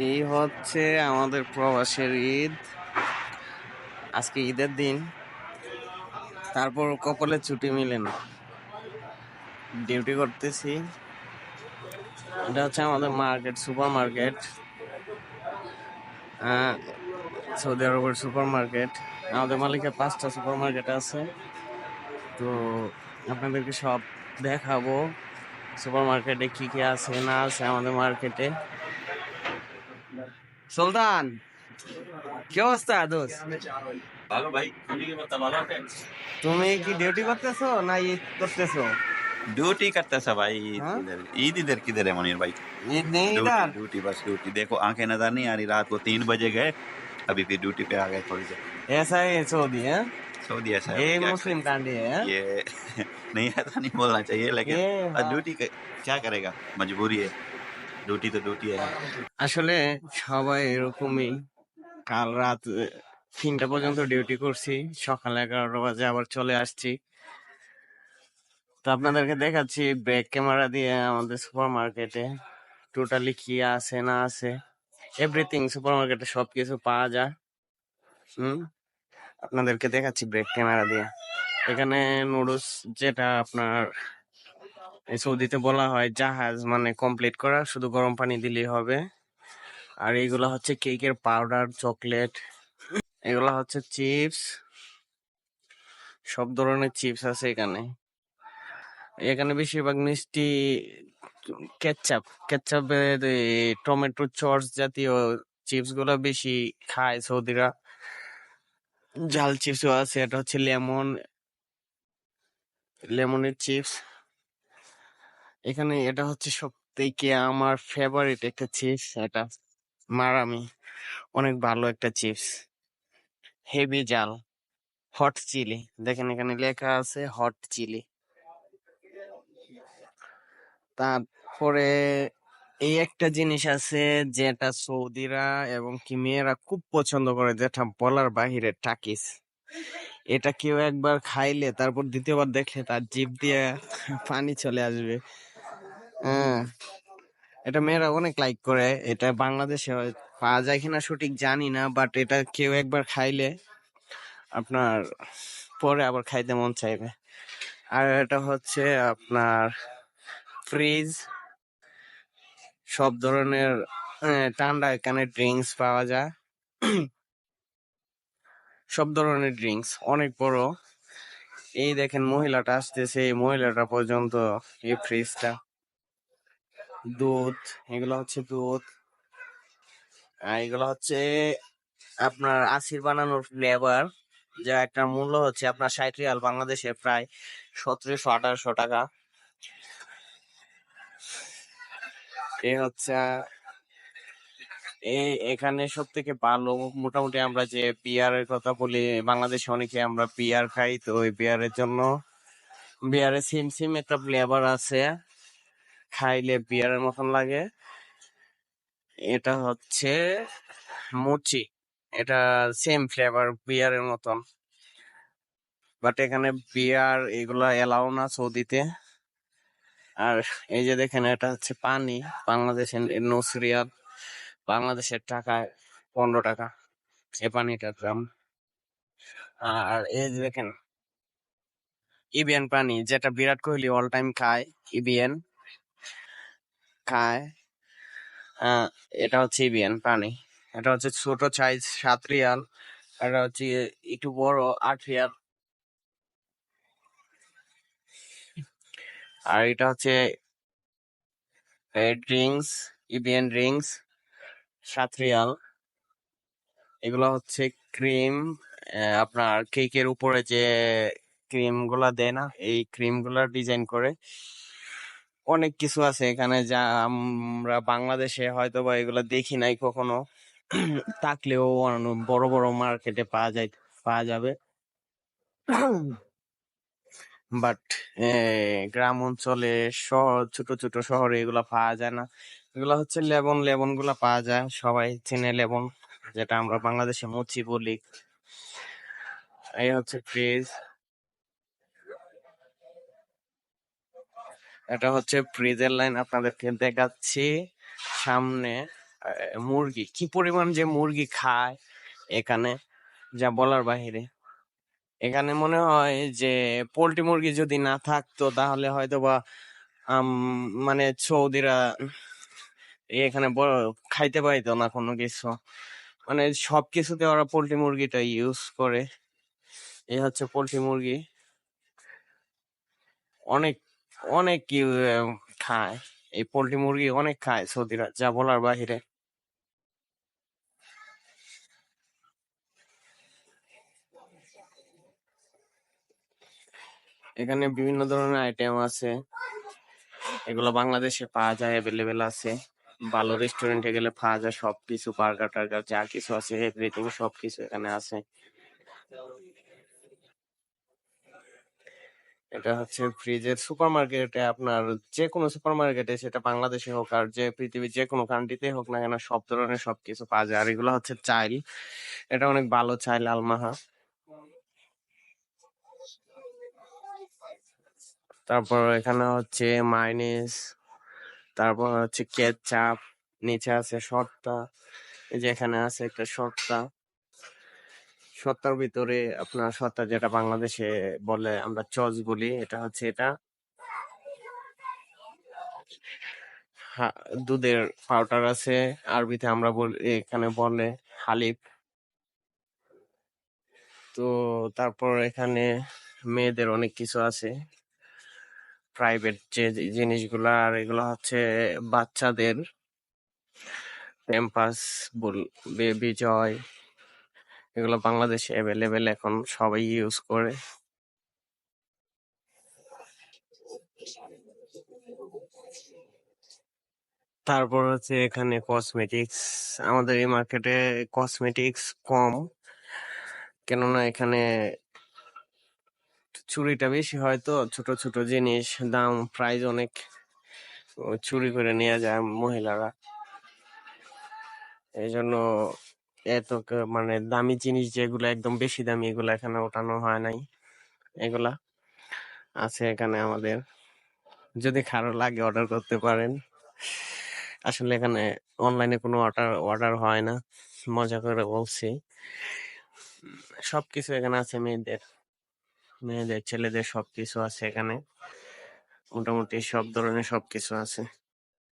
এই হচ্ছে আমাদের প্রবাসের ঈদ। আজকে ঈদের দিন, তারপর কপালে ছুটি মিলে না, ডিউটি করতেছি। এটা হচ্ছে আমাদের মার্কেট, সুপার মার্কেট, সৌদি আরবের সুপার মার্কেট। আমাদের মালিকের 5টা সুপার মার্কেট আছে, তো আপনাদেরকে সব দেখাবো সুপার মার্কেটে কি কি আছে না আছে আমাদের মার্কেটে। সুলতান, কি অবস্থা দোস্ত? ভালো ভাই, তুমি কি করতে ভালো আছেন? তুমি কি ডিউটি করতেছো না ঈদ করতেছো? ड्यूटी करता सा भाई। ईद हाँ, इधर ईद इधर किधर है मुनीर भाई? ঈদ नेই ड्यूटी इधर। ड्यूटी बस ड्यूटी। देखो आंखें नजर नहीं आ रही, रात को 3 बजे गए, अभी फिर ड्यूटी पे आ गए थोड़ी देर। ऐसा है सऊदी है, सऊदी ऐसा है, अब ये क्या मुस्लिम करें कंट्री है। ये। नहीं ऐसा नहीं बोलना चाहिए, लेकिन ये हाँ, ड्यूटी क्या करेगा, मजबूरी है। ड्यूटी तो ड्यूटी है। আসলে সবাই এরকমই। কাল রাত 3টা পর্যন্ত ডিউটি করছি, সকাল 11টা বাজে আবার চলে আসছি। তো আপনাদেরকে দেখাচ্ছি ব্যাক ক্যামেরা দিয়ে আমাদের সুপার মার্কেটে টোটালি কি আছে না আছে, এভরিথিং সুপার মার্কেটে সবকিছু পাওয়া যায়। হুম, আপনাদেরকে দেখাচ্ছি ব্যাক ক্যামেরা দিয়ে। এখানে নুডলস, যেটা আপনার এই সৌদিতে বলা হয় জাহাজ, মানে কমপ্লিট করা, শুধু গরম পানি দিলেই হবে। আর এইগুলা হচ্ছে কেকের পাউডার, চকলেট। এগুলা হচ্ছে চিপস, সব ধরনের চিপস আছে এখানে। এখানে বেশিরভাগ মিষ্টি, কেচাপ, কেচাপের টমেটো সস জাতীয় চিপস গুলা বেশি খায় সৌদিরা। ঝাল চিপসও আছে, এটা হচ্ছে লেমনের চিপস। এখানে এটা হচ্ছে সব থেকে আমার ফেভারিট একটা চিপস, এটা মারামি, অনেক ভালো একটা চিপস, হেভি জাল, হট চিলি। দেখেন এখানে লেখা আছে হট চিলি। তারপরে এই একটা জিনিস আছে যেটা সৌদিরা এবং কি মেয়েরা খুব পছন্দ করে, যেটা বলার বাহিরে, টাকিস। এটা কেউ একবার খাইলে তারপর দ্বিতীয়বার দেখলে তার জিভ দিয়ে পানি চলে আসবে। হ্যাঁ, এটা মেয়েরা অনেক লাইক করে। এটা বাংলাদেশে পাওয়া যায় কিনা সঠিক জানি না, বাট এটা কেউ একবার খাইলে আপনার পরে আবার খাইতে মন চাইবে। আর এটা হচ্ছে আপনার ফ্রিজ, সব ধরনের ঠান্ডা এখানে ড্রিঙ্কস পাওয়া যায়। সব ধরনের ড্রিঙ্কস, অনেক বড়। এই দেখেন মহিলাটা আসতেছে, এই মহিলাটা পর্যন্ত এই ফ্রিজটা। দুধ, এগুলো হচ্ছে দুধ। আর এগুলো হচ্ছে আপনার আসির বানানোর ফ্লেভার, যা একটা মূল্য হচ্ছে আপনার 60 রিয়াল, বাংলাদেশে প্রায় 1700-1800 টাকা। এই হচ্ছে এখানে সব থেকে ভালো, মোটামুটি আমরা যে বিয়ারের কথা বলি, বাংলাদেশে অনেকে আমরা বিয়ার খাই, তো ওই বিয়ারের জন্য বিয়ারের সিম সিম একটা ফ্লেভার আছে, খাইলে বিয়ারের মতন লাগে। এটা হচ্ছে মুচি, এটা সেম ফ্লেভার বিয়ারের মতন, বাট এখানে বিয়ার এগুলা এলাও না সৌদিতে। আর এই যে দেখেন, এটা হচ্ছে পানি, বাংলাদেশের নুসরিয়াত, বাংলাদেশের টাকায় 15 টাকা এ পানিটার দাম। আর এই যে দেখেন ইবিএন পানি, যেটা বিরাট কোহলি অল টাইম খায়, ইবিএন খায়। আহ, এটা হচ্ছে ইবিএন পানি। এটা হচ্ছে ছোট সাইজ 7 রিয়াল, এটা হচ্ছে একটু বড় 8 রিয়াল। আর এটা হচ্ছে ড্রিঙ্কস, ইবিএন ড্রিঙ্কস, 7 রিয়াল। এগুলো হচ্ছে ক্রিম, আপনার কেকের উপরে যে ক্রিম গুলা দেয় না, এই ক্রিম গুলা ডিজাইন করে। অনেক কিছু আছে এখানে যা আমরা বাংলাদেশে হয়তো বা এগুলা দেখি নাই কখনো। থাকলেও বড় বড় মার্কেটে পাওয়া যাবে, বাট গ্রাম অঞ্চলে, শহর, ছোট ছোট শহরে এগুলা পাওয়া যায় না। এগুলা হচ্ছে লেবন, লেবন গুলা পাওয়া যায়, সবাই চেনে লেবন, যেটা আমরা বাংলাদেশে মুচি বলি। এই হচ্ছে ফ্রিজ, এটা হচ্ছে ফ্রিজের লাইন আপনাদেরকে দেখাচ্ছি সামনে। মুরগি কি পরিমাণ যে মুরগি খায় এখানে, যা বলার বাহিরে। এখানে মনে হয় যে পোল্ট্রি মুরগি যদি না থাকতো তাহলে হয়তো বা মানে সৌদিরা এখানে খাইতে পাইতো না কোনো কিছু। মানে সবকিছুতে ওরা পোল্ট্রি মুরগিটা ইউজ করে। এই হচ্ছে পোল্ট্রি মুরগি। অনেক অনেক খায় এই পোল্ট্রি মুরগি, অনেক খায় সৌদিরা, যা বলার বাহিরে। এখানে বিভিন্ন ধরনের আইটেম আছে, এগুলো বাংলাদেশে পাওয়া যায়, অ্যাভেলেবেল আছে। ভালো রেস্টুরেন্টে গেলে পাওয়া যায় সবকিছু, বার্গার টার্গার যা কিছু আছে এভরিথিং সবকিছু এখানে আছে। এটা হচ্ছে ফ্রিজের সুপার মার্কেটে, আপনার যে কোনো সুপার মার্কেটে, সেটা বাংলাদেশে হোক আর যে পৃথিবীর যে কোনো কান্ট্রিতে হোক না কেন, সব ধরনের সবকিছু পাওয়া যায়। আর এগুলো হচ্ছে চাইল, এটা অনেক ভালো চাইল, আলমাহা। তারপর এখানে হচ্ছে মাইনিস, তারপর হচ্ছে কেচাপ, নিচে আছে শর্তা, এই যে এখানে আছে একটা শর্তা। শর্তার ভিতরে আপনার শর্তা, যেটা বাংলাদেশে বলে আমরা চচ বলি, এটা হচ্ছে এটা দুধের পাউডার আছে, আরবিতে আমরা বলি, এখানে বলে হালিব। তো তারপর এখানে মেয়েদের অনেক কিছু আছে, প্রাইভেট যে জিনিসগুলা, আর এগুলো হচ্ছে বাচ্চাদের প্যাম্পাস বল, বেবি জয়, এগুলো বাংলাদেশে অ্যাভেলেবেল, এখন সবাই ইউজ করে। তারপর হচ্ছে এখানে কসমেটিক্স, আমাদের এই মার্কেটে কসমেটিক্স কম, কেননা এখানে চুরিটা বেশি হয়, তো ছোট ছোট জিনিস দাম প্রাইস অনেক, চুরি করে নিয়ে যায় মহিলারা। এই জন্য মানে দামি জিনিস যেগুলো একদম বেশি দামি, এগুলো এখানে ওঠানো হয় নাই। এগুলা আছে এখানে আমাদের, যদি কারো লাগে অর্ডার করতে পারেন। আসলে এখানে অনলাইনে কোনো অর্ডার হয় না, মজা করে বলছি। সবকিছু এখানে আছে, মেয়েদের মেয়েদের ছেলেদের সবকিছু আছে এখানে, মোটামুটি সব ধরনের সবকিছু আছে।